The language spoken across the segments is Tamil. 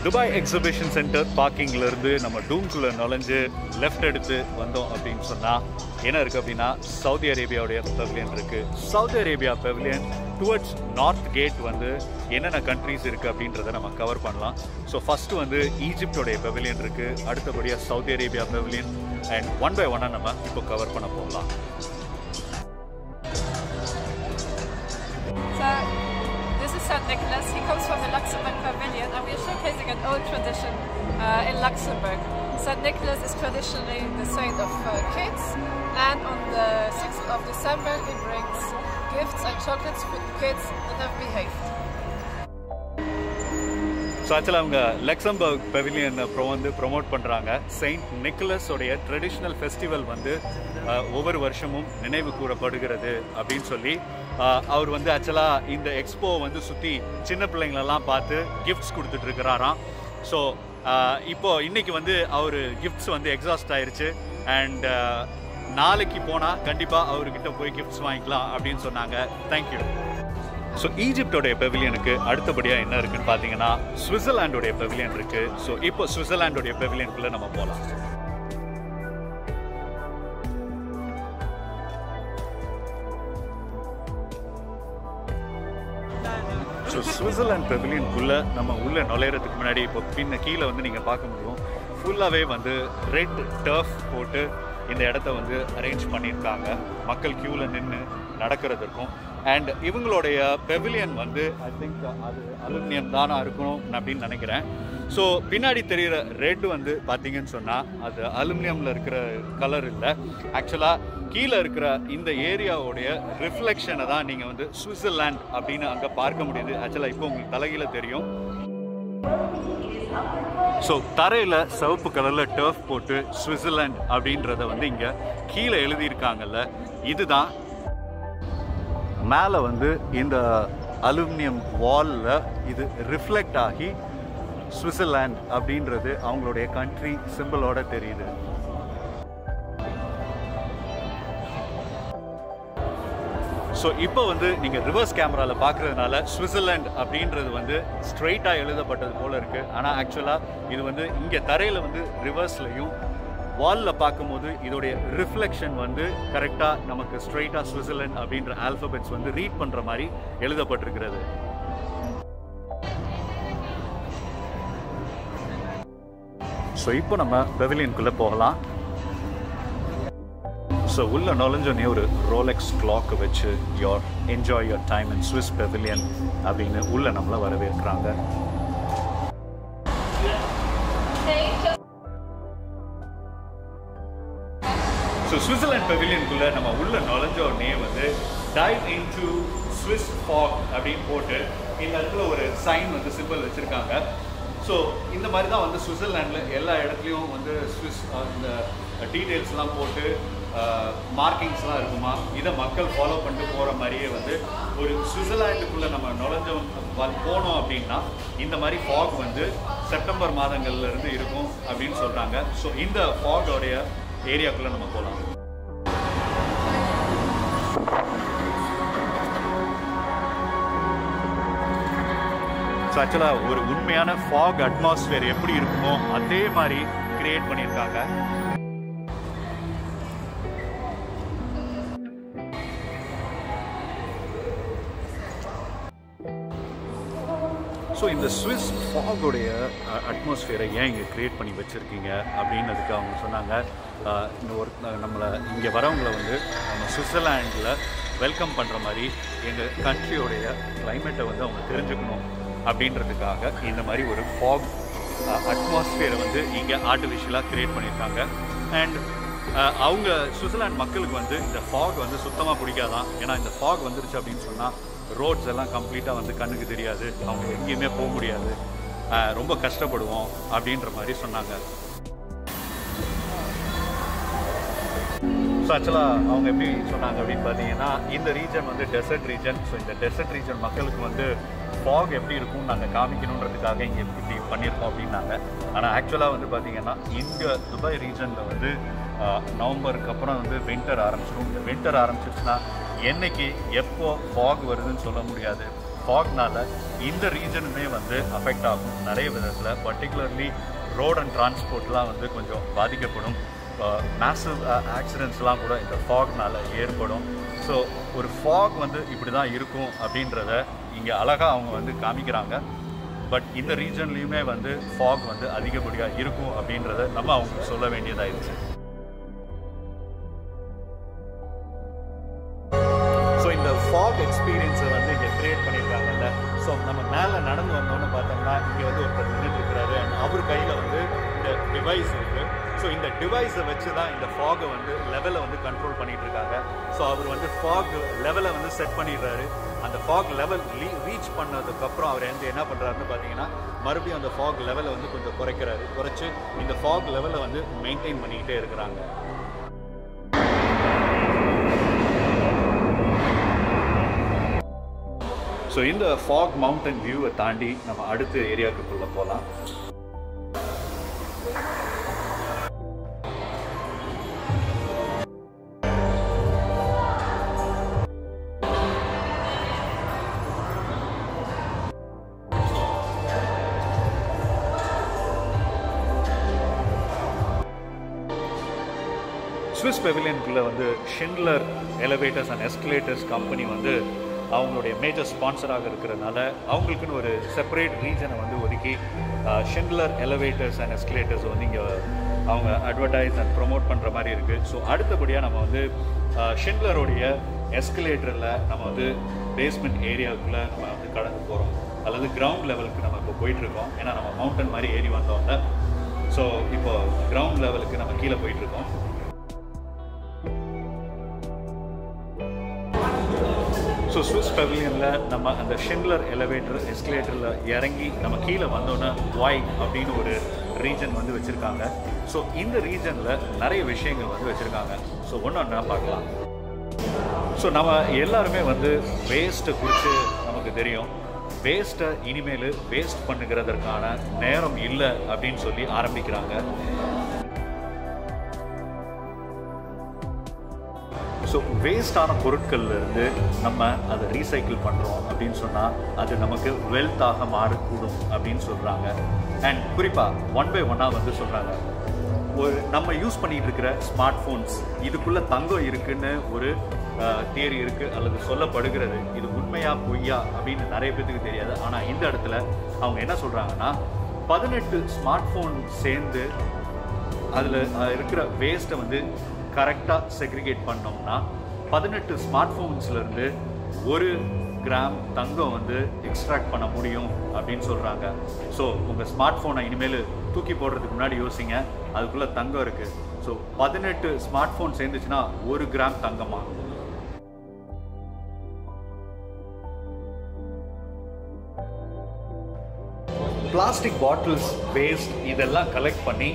துபாய் எக்ஸிபிஷன் சென்டர் பார்க்கிங்லேருந்து நம்ம டூம்குள்ளே நுழைஞ்சு லெஃப்ட் எடுத்து வந்தோம் அப்படின்னு சொன்னால் என்ன இருக்குது அப்படின்னா சவுதி அரேபியாவுடைய பெவிலியன் இருக்குது. Saudi Arabia pavilion towards north gate வந்து என்னென்ன கண்ட்ரீஸ் இருக்குது அப்படின்றத நம்ம கவர் பண்ணலாம். ஸோ ஃபஸ்ட்டு வந்து ஈஜிப்டோடைய பெவிலியன் இருக்குது, அடுத்தபடியாக Saudi Arabia pavilion and one by ஒன்னாக நம்ம இப்போ கவர் பண்ண போகலாம். St. Nicholas. He comes from the Luxembourg Pavilion, and we are showcasing an old tradition in Luxembourg. St. Nicholas is traditionally the saint of kids, and on the 6th of December he brings gifts and chocolates for the kids that have behaved. So ஆக்சுவலாக அவங்க லக்சம்பர்க் பெவிலியன் ப்ரொமோட் பண்ணுறாங்க. செயின்ட் நிக்கலஸோடைய ட்ரெடிஷ்னல் ஃபெஸ்டிவல் வந்து ஒவ்வொரு வருஷமும் நினைவு கூறப்படுகிறது அப்படின்னு சொல்லி அவர் வந்து ஆக்சுவலாக இந்த எக்ஸ்போ வந்து சுற்றி சின்ன பிள்ளைங்களெல்லாம் பார்த்து கிஃப்ட்ஸ் கொடுத்துட்ருக்கிறாராம். ஸோ இப்போது இன்றைக்கி வந்து அவர் கிஃப்ட்ஸ் வந்து எக்ஸாஸ்ட் ஆயிடுச்சு அண்ட் நாளைக்கு போனால் கண்டிப்பாக அவர்கிட்ட போய் கிஃப்ட்ஸ் வாங்கிக்கலாம் அப்படின்னு சொன்னாங்க. தேங்க்யூ. ஸோ ஈஜிப்டோடைய பெவிலியனுக்கு அடுத்தபடியாக என்ன இருக்குன்னு பார்த்தீங்கன்னா சுவிட்சர்லாண்டோடைய பெவிலியன் இருக்குது. ஸோ இப்போ சுவிட்சர்லாண்டோடைய பெவிலியனுக்குள்ளே நம்ம போகலாம். ஸோ சுவிட்சர்லாண்ட் பெவிலியனுக்குள்ளே நம்ம உள்ளே நுழையிறதுக்கு முன்னாடி இப்போ கீழே வந்து நீங்கள் பார்க்க முடியும் ஃபுல்லாகவே வந்து ரெட் டர்ஃப் போட்டு இந்த இடத்த வந்து அரேஞ்ச் பண்ணியிருக்காங்க மக்கள் க்யூவில் நின்று நடக்கிறதுக்கும். அண்ட் இவங்களுடைய பெவிலியன் வந்து ஐ திங்க் அது அலுமினியம் தானா இருக்கணும் அப்படின்னு நினைக்கிறேன். ஸோ பின்னாடி தெரிகிற ரெட் வந்து பார்த்தீங்கன்னு சொன்னால் அது அலுமினியமில் இருக்கிற கலர் இல்லை, ஆக்சுவலாக கீழே இருக்கிற இந்த ஏரியாவுடைய ரிஃப்ளெக்ஷனை தான் நீங்கள் வந்து சுவிட்சர்லாண்ட் அப்படின்னு அங்கே பார்க்க முடியுது. ஆக்சுவலாக இப்போ உங்களுக்கு தலைகீழ தெரியும். ஸோ தரையில் சிவப்பு கலரில் டர்ஃப் போட்டு சுவிட்சர்லாண்ட் அப்படின்றத வந்து இங்கே கீழே எழுதியிருக்காங்கல்ல, இதுதான் மேலே வந்து இந்த அலுமினியம் வாலில் இது ரிஃப்ளெக்ட் ஆகி சுவிட்சர்லாண்ட் அப்படின்றது அவங்களுடைய கண்ட்ரி சிம்பிளோட தெரியுது. ஸோ இப்போ வந்து நீங்கள் ரிவர்ஸ் கேமராவில் பார்க்குறதுனால சுவிட்சர்லாண்ட் அப்படின்றது வந்து ஸ்ட்ரெயிட்டாக எழுதப்பட்டது போல் இருக்குது. ஆனால் ஆக்சுவலாக இது வந்து இங்கே தரையில் வந்து ரிவர்ஸ்லையும் வாலில் பார்க்கும்போது இதோடைய ரிஃப்ளெக்ஷன் வந்து கரெக்டாக நமக்கு ஸ்ட்ரெயிட்டாக சுவிட்சர்லாண்ட் அப்படின்ற ஆல்ஃபபெட்ஸ் வந்து ரீட் பண்ணுற மாதிரி எழுதப்பட்டிருக்கிறது. ஸோ இப்போ நம்ம பெவிலியனுக்குள்ளே போகலாம். ஸோ உள்ள நுழைஞ்சோடனே ஒரு ரோலெக்ஸ் கிளாக்கை வச்சு your enjoy your time in Swiss pavilion அப்படின்னு உள்ள நம்மளை வரவேற்கிறாங்க. ஸோ சுவிட்சர்லாண்ட் பெவிலியனுக்குள்ளே நம்ம உள்ள நுழைஞ்சோடனே வந்து டைவ் இன்டு ஸ்விஸ் ஃபாக் அப்படின்னு போட்டு இந்த இடத்துல ஒரு சைன் வந்து சிம்பிள் வச்சுருக்காங்க. ஸோ இந்த மாதிரி தான் வந்து சுவிட்சர்லாண்டில் எல்லா இடத்துலையும் வந்து ஸ்விஸ் இந்த டீட்டெயில்ஸ்லாம் போட்டு மார்க்கிங்ஸ்லாம் இருக்குமா, இதை மக்கள் ஃபாலோ பண்ணிட்டு போகிற மாதிரியே வந்து ஒரு சுவிட்சர்லாண்டுக்குள்ளே நம்ம போனோம் அப்படின்னா இந்த மாதிரி ஃபாக் வந்து செப்டம்பர் மாதங்கள்லேருந்து இருக்கும் அப்படின்னு சொல்கிறாங்க. ஸோ இந்த ஃபாகோடைய ஏரியாக்குள்ளே நம்ம போகலாம். ஸோ ஆக்சுவலாக ஒரு உண்மையான ஃபாக் அட்மாஸ்பியர் எப்படி இருக்குமோ அதே மாதிரி கிரியேட் பண்ணியிருக்காங்க. ஸோ இந்த ஸ்விஸ் ஃபாகோடைய அட்மாஸ்பியரை ஏன் இங்கே க்ரியேட் பண்ணி வச்சுருக்கீங்க அப்படின்னதுக்கு அவங்க சொன்னாங்க, நம்மளை இங்கே வரவங்களை வந்து நம்ம சுவிட்சர்லாண்டில் வெல்கம் பண்ணுற மாதிரி எங்கள் கண்ட்ரியோடைய கிளைமேட்டை வந்து அவங்க தெரிஞ்சுக்கணும் அப்படின்றதுக்காக இந்த மாதிரி ஒரு ஃபாக் அட்மாஸ்பியரை வந்து இங்கே ஆர்டிஃபிஷியலாக க்ரியேட் பண்ணியிருக்காங்க. அண்ட் அவங்க சுவிட்சர்லாண்ட் மக்களுக்கு வந்து இந்த ஃபாக் வந்து சுத்தமாக பிடிக்காதான். ஏன்னா இந்த ஃபாக் வந்துருச்சு அப்படின்னு சொன்னால் ரோட்ஸ் எல்லாம் கம்ப்ளீட்டாக வந்து கண்ணுக்கு தெரியாது, அவங்க எங்கேயுமே போக முடியாது, ரொம்ப கஷ்டப்படுவோம் அப்படின்ற மாதிரி சொன்னாங்க. ஸோ ஆக்சுவலாக அவங்க எப்படி சொன்னாங்க அப்படின்னு பார்த்தீங்கன்னா இந்த ரீஜன் வந்து டெசர்ட் ரீஜன். ஸோ இந்த டெசர்ட் ரீஜன் மக்களுக்கு வந்து ஃபாக் எப்படி இருக்கும்னு நாங்கள் காமிக்கணுன்றதுக்காக இங்கே இப்படி பண்ணியிருக்கோம் அப்படின்னாங்க. ஆனால் ஆக்சுவலாக வந்து பார்த்திங்கன்னா இங்கே துபாய் ரீஜனில் வந்து நவம்பருக்கு அப்புறம் வந்து வின்டர் ஆரம்பிச்சிடும். இந்த வின்டர் ஆரம்பிச்சிருச்சுன்னா என்னைக்கு எப்போ ஃபாக் வருதுன்னு சொல்ல முடியாது. ஃபாக்னால இந்த ரீஜனுமே வந்து அஃபெக்ட் ஆகும் நிறைய விதத்தில். பர்டிகுலர்லி ரோட் அண்ட் டிரான்ஸ்போர்ட்லாம் வந்து கொஞ்சம் பாதிக்கப்படும். மேசிவ் ஆக்சிடென்ட்ஸ்லாம் கூட இந்த ஃபாக்னால ஏற்படும். ஸோ ஒரு ஃபாக் வந்து இப்படி தான் இருக்கும் அப்படின்றத இங்கே அழகாக அவங்க வந்து காமிக்கிறாங்க. பட் இந்த ரீஜன்லேயுமே வந்து ஃபாக் வந்து அதிகப்படியாக இருக்கும் அப்படின்றத நம்ம அவங்களுக்கு சொல்ல வேண்டியதாகிடுச்சு. ஸோ இந்த ஃபாக் எக்ஸ்பீரியன்ஸை வந்து இங்கே க்ரியேட் பண்ணியிருக்காங்கல்ல. ஸோ நம்ம மேலே நடந்து வந்தோன்னு பார்த்தோம்னா இங்கே வந்து ஒருத்தர் நின்றுட்டு இருக்கிறாரு. அண்ட் அவர் கையில் வந்து இந்த டிவைஸ் இருக்குது. ஸோ இந்த டிவைஸை வச்சு தான் இந்த ஃபாகை வந்து லெவலை வந்து கண்ட்ரோல் பண்ணிகிட்டு இருக்காங்க. ஸோ அவர் வந்து ஃபாக் லெவலை வந்து செட் பண்ணிடுறாரு. அந்த ஃபாக் லெவல் ரீச் பண்ணதுக்கப்புறம் அவர் வந்து என்ன பண்ணுறாருன்னு பார்த்தீங்கன்னா மறுபடியும் அந்த ஃபாக் லெவலை வந்து கொஞ்சம் குறைச்சி இந்த ஃபாக் லெவலை வந்து மெயின்டைன் பண்ணிக்கிட்டே இருக்கிறாங்க. ஸோ இந்த ஃபாக் மவுண்டன் வியூவை தாண்டி நம்ம அடுத்த ஏரியாவுக்குள்ளே போகலாம். ஸ்விஸ் பெவிலியனுக்குள்ளே வந்து Schindler elevators and escalators company வந்து அவங்களுடைய மேஜர் ஸ்பான்சராக இருக்கிறதுனால அவங்களுக்குன்னு ஒரு செப்பரேட் ரீஜனை வந்து ஒதுக்கி ஷிண்ட்லர் எலிவேட்டர்ஸ் அண்ட் எஸ்கலேட்டர்ஸ் வந்து இங்கே அவங்க அட்வர்டைஸ் அண்ட் ப்ரொமோட் பண்ணுற மாதிரி இருக்குது. ஸோ அடுத்தபடியாக நம்ம வந்து ஷிண்ட்லருடைய எஸ்கலேட்டரில் நம்ம வந்து பேஸ்மெண்ட் ஏரியாவுக்குள்ளே நம்ம வந்து கடந்து போகிறோம், அல்லது கிரவுண்ட் லெவலுக்கு நம்ம இப்போ போயிட்டுருக்கோம். ஏன்னா நம்ம மவுண்டன் மாதிரி ஏறி வந்தோம்ல. ஸோ இப்போ கிரவுண்ட் லெவலுக்கு நம்ம கீழே போயிட்டுருக்கோம். ஸோ ஸ்விஸ் பெவிலியனில் நம்ம அந்த ஷிண்ட்லர் எலிவேட்டர் எஸ்கலேட்டரில் இறங்கி நம்ம கீழே வந்தோன்னா வாய் அப்படின்னு ஒரு ரீஜன் வந்து வச்சுருக்காங்க. ஸோ இந்த ரீஜனில் நிறைய விஷயங்கள் வந்து வச்சுருக்காங்க. ஸோ ஒன்றா பார்க்கலாம். ஸோ நம்ம எல்லாருமே வந்து வேஸ்ட்டை குறித்து நமக்கு தெரியும். வேஸ்ட்டை இனிமேல் வேஸ்ட் பண்ணுகிறதற்கான நேரம் இல்லை அப்படின்னு சொல்லி ஆரம்பிக்கிறாங்க. ஸோ வேஸ்டான பொருட்கள்லேருந்து நம்ம அதை ரீசைக்கிள் பண்ணுறோம் அப்படின்னு சொன்னால் அது நமக்கு வெல்த்தாக மாறக்கூடும் அப்படின்னு சொல்கிறாங்க. அண்ட் குறிப்பாக 1 by 1 வந்து சொல்கிறாங்க. ஒரு நம்ம யூஸ் பண்ணிகிட்டு இருக்கிற ஸ்மார்ட் ஃபோன்ஸ் இதுக்குள்ளே தங்கம் இருக்குன்னு ஒரு தியரி இருக்குது அல்லது சொல்லப்படுகிறது. இது உண்மையா பொய்யா அப்படின்னு நிறைய பேத்துக்கு தெரியாது. ஆனால் இந்த இடத்துல அவங்க என்ன சொல்கிறாங்கன்னா 18 ஸ்மார்ட் ஃபோன் சேர்ந்து அதில் இருக்கிற வேஸ்ட்டை வந்து கரெக்டாக செக்ரிகேட் பண்ணோம்னா 18 ஸ்மார்ட் ஃபோன்ஸ்லேருந்து 1 கிராம் தங்கம் வந்து எக்ஸ்ட்ராக்ட் பண்ண முடியும் அப்படின்னு சொல்கிறாங்க. ஸோ உங்கள் ஸ்மார்ட் ஃபோனை இனிமேல் தூக்கி போடுறதுக்கு முன்னாடி யோசிங்க, அதுக்குள்ளே தங்கம் இருக்குது. ஸோ 18 ஸ்மார்ட் ஃபோன் சேர்ந்துச்சுன்னா 1 கிராம் தங்கமா? பிளாஸ்டிக் பாட்டில்ஸ் வேஸ்ட் இதெல்லாம் கலெக்ட் பண்ணி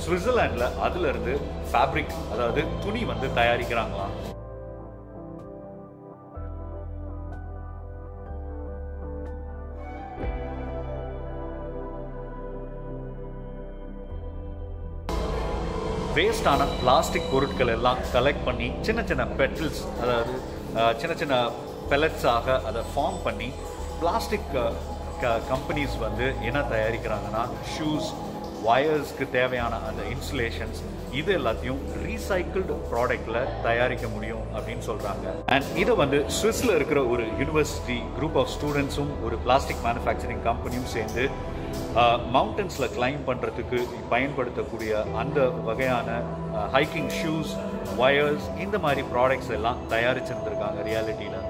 சுவிட்சர்லாண்டில் அதிலிருந்து ஃபேப்ரிக், அதாவது துணி வந்து தயாரிக்கிறாங்களாம். வேஸ்டான பிளாஸ்டிக் பொருட்கள் எல்லாம் கலெக்ட் பண்ணி சின்ன சின்ன பெட்டல்ஸ், அதாவது சின்ன சின்ன பெலட்ஸாக அதை ஃபார்ம் பண்ணி பிளாஸ்டிக் கம்பெனிஸ் வந்து என்ன தயாரிக்கிறாங்கன்னா ஷூஸ், வயர்ஸ்க்கு தேவையான அந்த இன்சுலேஷன்ஸ் இது எல்லாத்தையும் ரீசைக்கிள்டு ப்ராடக்டில் தயாரிக்க முடியும் அப்படின்னு சொல்கிறாங்க. அண்ட் இதை வந்து ஸ்விஸில் இருக்கிற ஒரு யூனிவர்சிட்டி குரூப் ஆஃப் ஸ்டூடெண்ட்ஸும் ஒரு பிளாஸ்டிக் மேனுஃபேக்சரிங் கம்பெனியும் சேர்ந்து மவுண்டன்ஸில் கிளைம் பண்ணுறதுக்கு பயன்படுத்தக்கூடிய அந்த வகையான ஹைக்கிங் ஷூஸ், வயர்ஸ் இந்த மாதிரி ப்ராடக்ட்ஸ் எல்லாம் தயாரிச்சிருந்துருக்காங்க ரியாலிட்டியில்.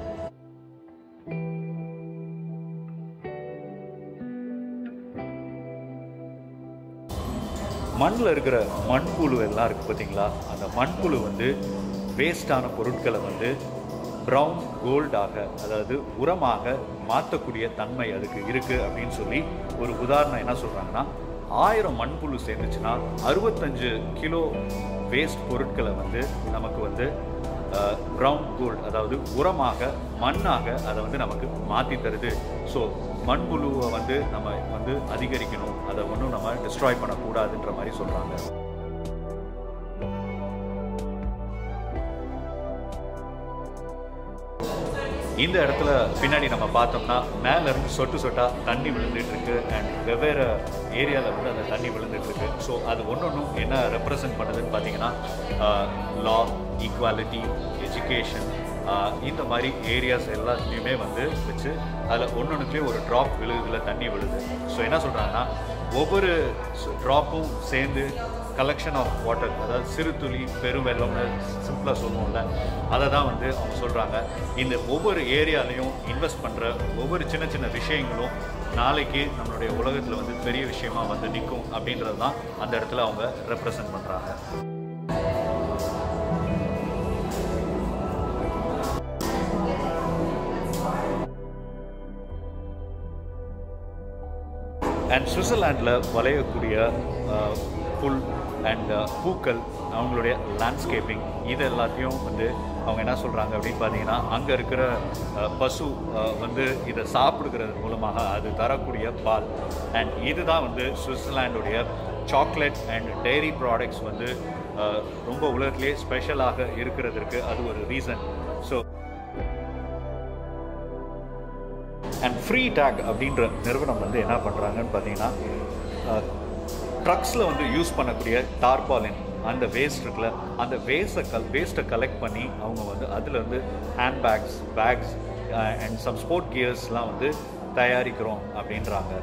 மண்ணில் இருக்கிற மண்புழு எல்லாம் இருக்குது பார்த்தீங்களா, அந்த மண்புழு வந்து வேஸ்டான பொருட்களை வந்து ப்ரௌன் கோல்டாக, அதாவது உரமாக மாற்றக்கூடிய தன்மை அதுக்கு இருக்குது அப்படின்னு சொல்லி ஒரு உதாரணம் என்ன சொல்கிறாங்கன்னா 1000 மண்புழு சேர்ந்துச்சுன்னா 65 கிலோ வேஸ்ட் பொருட்களை வந்து நமக்கு வந்து ப்ரௌன் கோல்ட், அதாவது உரமாக மண்ணாக அதை வந்து நமக்கு மாற்றி தருது. ஸோ மண்புழுவை வந்து நம்ம வந்து அதிகரிக்கணும், அதை ஒன்றும் நம்ம டிஸ்ட்ராய் பண்ணக்கூடாதுன்ற மாதிரி சொல்கிறாங்க. இந்த இடத்துல பின்னாடி நம்ம பார்த்தோம்னா மேலேருந்து சொட்டு சொட்டாக தண்ணி விழுந்துட்டுருக்கு அண்ட் வெவ்வேறு ஏரியாவில் வந்து அந்த தண்ணி விழுந்துட்டுருக்கு. ஸோ அது ஒன்றும் என்ன ரெப்ரசன்ட் பண்ணுதுன்னு பார்த்தீங்கன்னா லா, ஈக்குவாலிட்டி, எஜுகேஷன், இந்த மாதிரி ஏரியாஸ் எல்லாத்துலேயுமே வந்து வச்சு அதில் ஒன்றுத்துலேயும் ஒரு ட்ராப் விழுதுல தண்ணி விழுது. ஸோ என்ன சொல்கிறாங்கன்னா ஒவ்வொரு ட்ராப்பும் சேர்ந்து கலெக்ஷன் ஆஃப் வாட்டர், அதாவது சிறு துளி பெருவெள்ளம்னு சிம்பிளாக சொல்லுவோம்ல, அதை தான் வந்து அவங்க சொல்கிறாங்க. இந்த ஒவ்வொரு ஏரியாலையும் இன்வெஸ்ட் பண்ணுற ஒவ்வொரு சின்ன சின்ன விஷயங்களும் நாளைக்கு நம்மளுடைய உலகத்தில் வந்து பெரிய விஷயமா வந்து நிற்கும் அப்படின்றது தான் அந்த இடத்துல அவங்க ரெப்ரசன்ட் பண்ணுறாங்க. அண்ட் சுவிட்சர்லாண்டில் வளையக்கூடிய புல் அண்ட் பூக்கள், அவங்களுடைய லேண்ட்ஸ்கேப்பிங், இது எல்லாத்தையும் வந்து அவங்க என்ன சொல்கிறாங்க அப்படின்னு பார்த்தீங்கன்னா அங்கே இருக்கிற பசு வந்து இதை சாப்பிடுக்கிறது மூலமாக அது தரக்கூடிய பால். அண்ட் இதுதான் வந்து சுவிட்சர்லாண்டுடைய சாக்லேட் அண்ட் டெய்ரி ப்ராடக்ட்ஸ் வந்து ரொம்ப உலகத்திலே ஸ்பெஷலாக இருக்கிறதுக்கு அது ஒரு reason. So and free take அப்படின்ற நிறுவனம் வந்து என்ன பண்ணுறாங்கன்னு பார்த்தீங்கன்னா ட்ரக்ஸில் வந்து யூஸ் பண்ணக்கூடிய டார்பாலின், அந்த வேஸ்ட் இருக்குல்ல, அந்த வேஸ்ட்டை கலெக்ட் பண்ணி அவங்க வந்து அதில் வந்து handbags, bags and some sport கியர்ஸ்லாம் வந்து தயாரிக்கிறோம் அப்படின்றாங்க.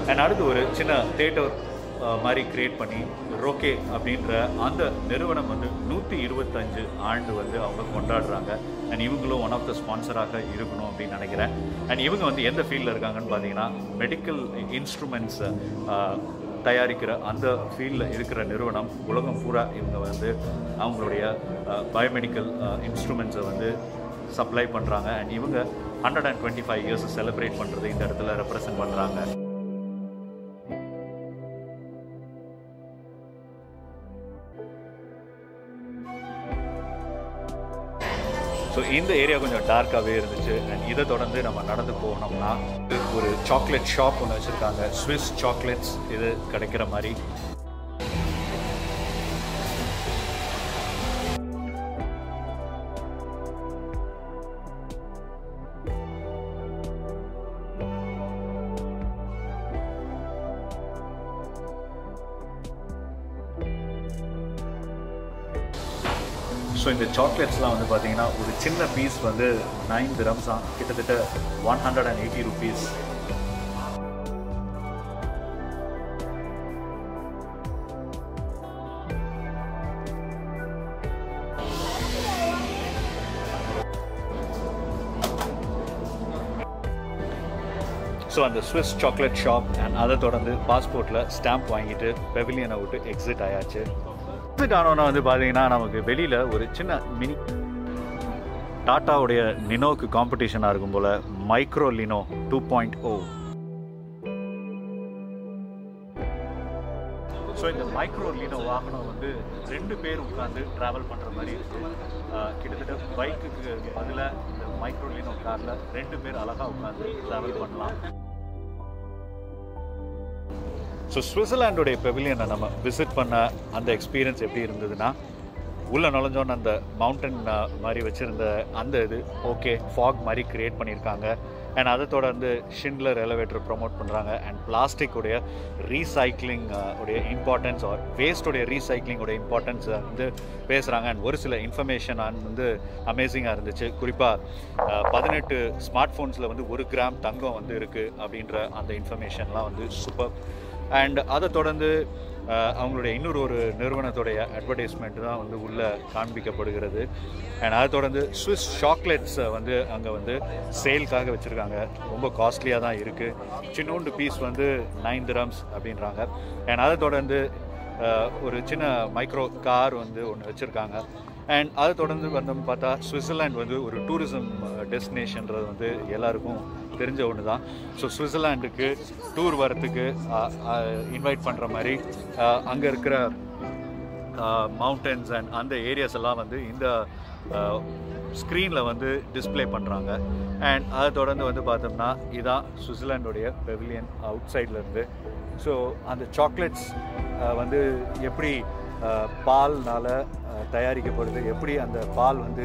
அண்ட் அடுத்து ஒரு சின்ன தேட்டர் மாதிரி கிரியேட் பண்ணி ரோகே அப்படின்ற அந்த நிறுவனம் வந்து 125 ஆண்டு வந்து அவங்க கொண்டாடுறாங்க. அண்ட் இவங்களும் ஒன் ஆஃப் த ஸ்பான்சராக இருக்கணும் அப்படின்னு நினைக்கிறேன். அண்ட் இவங்க வந்து எந்த ஃபீல்டில் இருக்காங்கன்னு பார்த்தீங்கன்னா மெடிக்கல் இன்ஸ்ட்ருமெண்ட்ஸ் தயாரிக்கிற அந்த ஃபீல்டில் இருக்கிற நிறுவனம். உலகம் பூரா இவங்க வந்து அவங்களுடைய பயோமெடிக்கல் இன்ஸ்ட்ருமெண்ட்ஸை வந்து சப்ளை பண்ணுறாங்க. அண்ட் இவங்க 125 இயர்ஸ் செலிப்ரேட் பண்ணுறது இந்த இடத்துல ரெப்ரசன்ட் பண்ணுறாங்க. ஸோ இந்த ஏரியா கொஞ்சம் டார்க்காகவே இருந்துச்சு. அண்ட் இதை தொடர்ந்து நம்ம நடந்து போனோம்னா ஒரு சாக்லேட் ஷாப் ஒன்று வச்சுருக்காங்க, ஸ்விஸ் சாக்லேட்ஸ் இது கிடைக்கிற மாதிரி. ஸோ இந்த சாக்லேட்ஸ்லாம் வந்து பார்த்தீங்கன்னா ஒரு சின்ன பீஸ் வந்து 9 dirhams, கிட்டத்தட்ட 180 rupees. ஸோ அந்த ஸ்விஸ் சாக்லேட் ஷாப் அண்ட் அதை தொடர்ந்து பாஸ்போர்ட்டில் ஸ்டாம்ப் வாங்கிட்டு பெவிலியனை விட்டு எக்ஸிட் ஆயாச்சு. எக்ஸிட் ஆனோன்னா வந்து பார்த்தீங்கன்னா நமக்கு வெளியில் ஒரு சின்ன மினி டாட்டாவுடைய நினோக்கு காம்படிஷனாக இருக்கும் போல் மைக்ரோ லினோ 2.0. ஸோ இந்த மைக்ரோ லினோ வாகனம் வந்து 2 பேர் உட்காந்து ட்ராவல் பண்ணுற மாதிரி இருக்குது. கிட்டத்தட்ட பைக்குக்கு பதிலாக இந்த மைக்ரோ லினோ காரில் 2 பேர் அழகாக உட்காந்து ட்ராவல் பண்ணலாம். ஸோ சுவிட்சர்லாண்டுடைய பெவிலியனை நம்ம விசிட் பண்ண அந்த எக்ஸ்பீரியன்ஸ் எப்படி இருந்ததுன்னா, உள்ளே நுழைஞ்சோன்னு அந்த மவுண்டன் மாதிரி வச்சுருந்த அந்த இது ஓகே ஃபாக் மாதிரி க்ரியேட் பண்ணியிருக்காங்க. அண்ட் அதை தொடர்ந்து ஷிண்ட்லர் எலிவேட்டர் ப்ரொமோட் பண்ணுறாங்க. அண்ட் பிளாஸ்டிக்குடைய ரீசைக்ளிங் உடைய இம்பார்ட்டன்ஸ் ஆர் வேஸ்ட்டுடைய ரீசைக்ளிங்கோடைய இம்பார்ட்டன்ஸை வந்து பேசுகிறாங்க. அண்ட் ஒரு சில இன்ஃபர்மேஷன் வந்து அமேசிங்காக இருந்துச்சு. குறிப்பாக 18 ஸ்மார்ட் ஃபோன்ஸில் வந்து 1 கிராம் தங்கம் வந்து இருக்குது அப்படின்ற அந்த இன்ஃபர்மேஷன்லாம் வந்து சூப்பர். அண்ட் அதை தொடர்ந்து அவங்களுடைய இன்னொரு நிறுவனத்துடைய அட்வர்டைஸ்மெண்ட் தான் வந்து உள்ளே காண்பிக்கப்படுகிறது. அண்ட் அதை தொடர்ந்து ஸ்விஸ் சாக்லேட்ஸை வந்து அங்கே வந்து சேல்க்காக வச்சுருக்காங்க. ரொம்ப காஸ்ட்லியாக தான் இருக்குது. சின்னோண்டு பீஸ் வந்து 9 dirhams அப்படின்றாங்க. அண்ட் அதை தொடர்ந்து ஒரு சின்ன மைக்ரோ கார் வந்து ஒன்று வச்சுருக்காங்க. அண்ட் அதை தொடர்ந்து வந்தோம்னு பார்த்தா சுவிட்சர்லாண்ட் வந்து ஒரு டூரிசம் டெஸ்டினேஷன்றது வந்து எல்லாருக்கும் தெரிஞ்ச ஒன்று தான். ஸோ சுவிட்சர்லாண்டுக்கு டூர் வரத்துக்கு இன்வைட் பண்ணுற மாதிரி அங்கே இருக்கிற மவுண்டன்ஸ் அண்ட் அந்த ஏரியாஸ் எல்லாம் வந்து இந்த ஸ்க்ரீனில் வந்து டிஸ்பிளே பண்ணுறாங்க. அண்ட் அதை தொடர்ந்து வந்து பார்த்தோம்னா இதுதான் சுவிட்சர்லாண்டுடைய பெவிலியன் அவுட் சைட்லேருந்து. ஸோ அந்த சாக்லேட்ஸ் வந்து எப்படி பால்னால் தயாரிக்கப்படுது, எப்படி அந்த பால் வந்து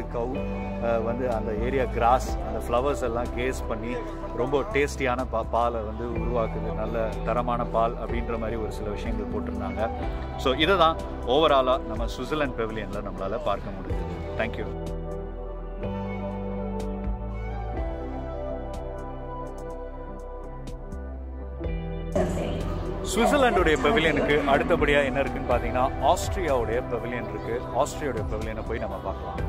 வந்து அந்த ஏரியா கிராஸ் அந்த ஃப்ளவர்ஸ் எல்லாம் கேஸ் பண்ணி ரொம்ப டேஸ்டியான பாலை வந்து உருவாக்குது, நல்ல தரமான பால் அப்படின்ற மாதிரி ஒரு சில விஷயங்கள் போட்டிருந்தாங்க. ஸோ இதை தான் ஓவராலாக நம்ம சுவிட்சர்லாந்து பெவிலியனில் நம்மளால் பார்க்க முடியுது. தேங்க்யூ. சுவிட்சர்லாண்டுடைய பெவிலியனுக்கு அடுத்தபடியாக என்ன இருக்குன்னு பார்த்தீங்கன்னா ஆஸ்திரியாவுடைய பெவிலியன் இருக்குது. ஆஸ்திரியாவுடைய பெவிலியனை போய் நம்ம பார்க்கலாம்.